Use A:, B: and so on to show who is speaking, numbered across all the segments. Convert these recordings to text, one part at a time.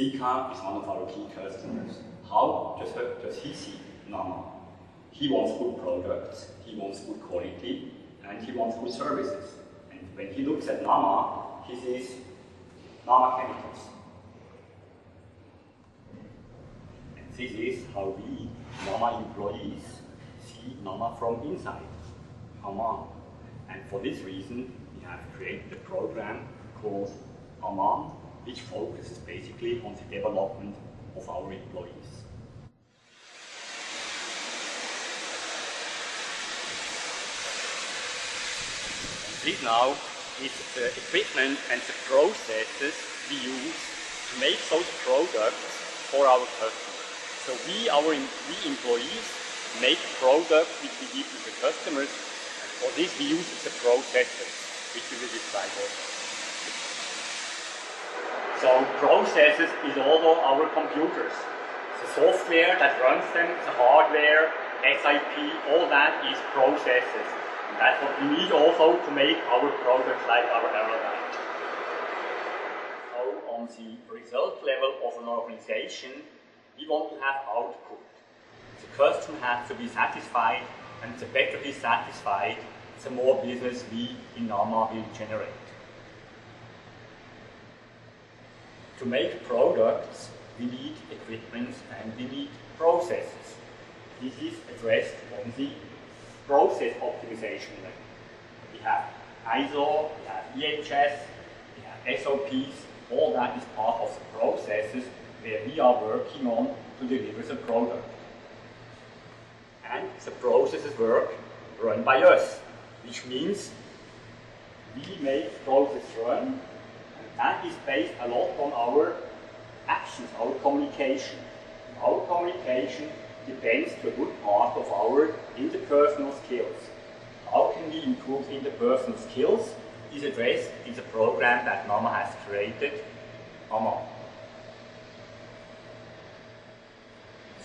A: Sika is one of our key customers. How does he see Nama? He wants good products, he wants good quality, and he wants good services. And when he looks at Nama, he sees Nama chemicals. And this is how we, Nama employees, see Nama from inside. Aman. And for this reason, we have created a program called Aman, which focuses basically on the development of our employees. This now is the equipment and the processes we use to make those products for our customers. So we employees make products which we give to the customers, and for this we use the processes, which we will describe also. So processes is also our computers. The software that runs them, the hardware, SIP, all that is processes. And that's what we need also to make our products like our aeroline. So on the result level of an organization, we want to have output. The customer has to be satisfied, and the better he's satisfied, the more business we in Nama will generate. To make products, we need equipment and we need processes. This is addressed on the process optimization level. We have ISO, we have EHS, we have SOPs, all that is part of the processes where we are working on to deliver the product. And the processes work run by us, which means we make process run, and that is based a lot on our actions, our communication. Our communication depends to a good part of our interpersonal skills. How can we improve interpersonal skills is addressed in the program that Nama has created, Nama.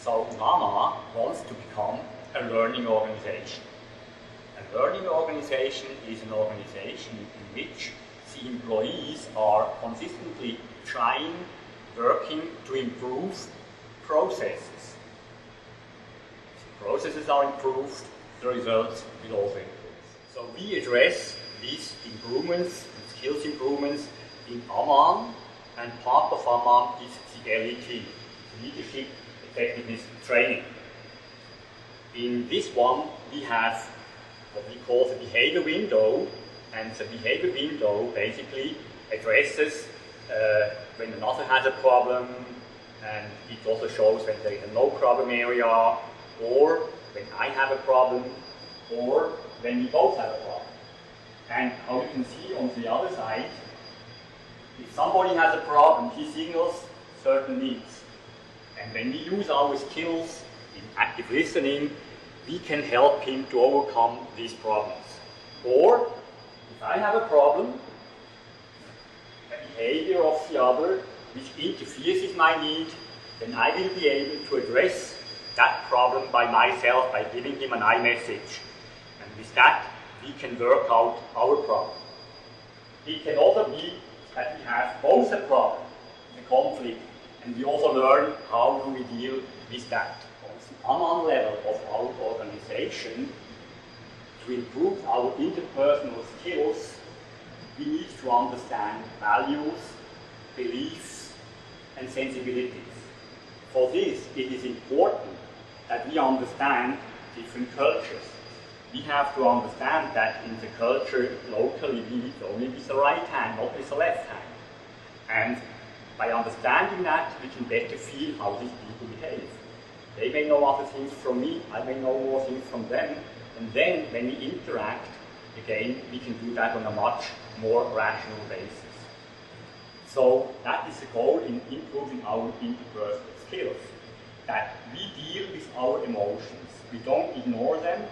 A: So Nama wants to become a learning organization. A learning organization is an organization in which the employees are consistently trying, working to improve processes. Processes are improved, the results will also improve. So we address these improvements, skills improvements in Aman, and part of Aman is the LET, Leadership Effectiveness Training. In this one we have what we call the behavior window, and the behavior window basically addresses when another has a problem, and it also shows when there is a no problem area, or when I have a problem, or when we both have a problem. And how you can see on the other side, if somebody has a problem, he signals certain needs. And when we use our skills in active listening, we can help him to overcome these problems. Or, if I have a problem, a behavior of the other which interferes with my need, then I will be able to address that problem by myself, by giving him an iMessage. And with that, we can work out our problem. It can also be that we have both a problem, a conflict, and we also learn how do we deal with that. On the Aman level of our organization, to improve our interpersonal skills, we need to understand values, beliefs, and sensibilities. For this, it is important that we understand different cultures. We have to understand that in the culture locally we lead only with the right hand, not with the left hand. And by understanding that, we can better feel how these people behave. They may know other things from me, I may know more things from them, and then when we interact, again, we can do that on a much more rational basis. So that is the goal in improving our interpersonal skills, that we deal with our emotions. We don't ignore them.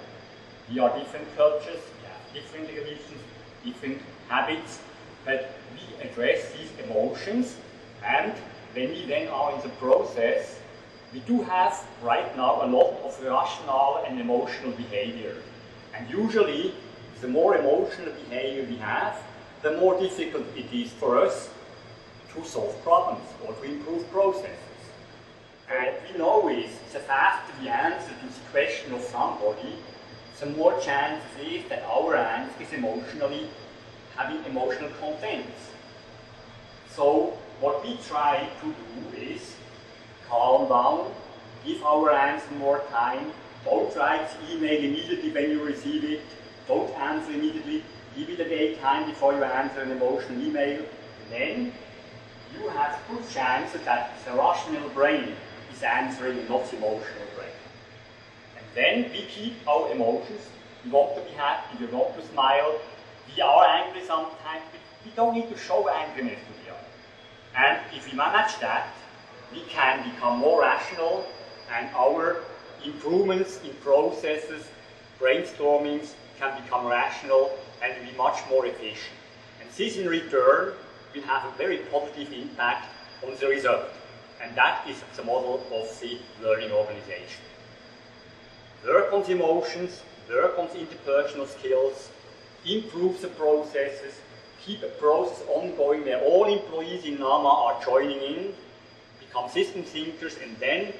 A: We are different cultures, we have different religions, different habits, but we address these emotions, and when we then are in the process, we do have right now a lot of rational and emotional behavior. And usually, the more emotional behavior we have, the more difficult it is for us to solve problems or to improve processes. And we know is the faster we answer to the question of somebody, the more chances is that our answer is having emotional contents. So what we try to do is calm down, give our answer more time, don't write the email immediately when you receive it, don't answer immediately, give it a day time before you answer an emotional email. Then you have good chance that the rational brain is answering and not the emotional brain. And then we keep our emotions. We want to be happy, we want to smile. We are angry sometimes, but we don't need to show angriness to the other. And if we manage that, we can become more rational, and our improvements in processes, brainstormings can become rational and be much more efficient. And this in return will have a very positive impact on the result. And that is the model of the learning organization. Work on the emotions, work on the interpersonal skills, improve the processes, keep a process ongoing where all employees in NAMA are joining in, become system thinkers, and then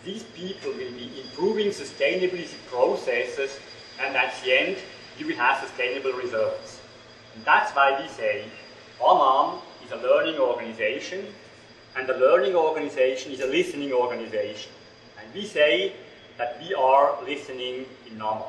A: these people will be improving sustainably the processes, and at the end you will have sustainable results. And that's why we say AMAN is a learning organization, and a learning organization is a listening organization. And we say that we are listening in NAMA.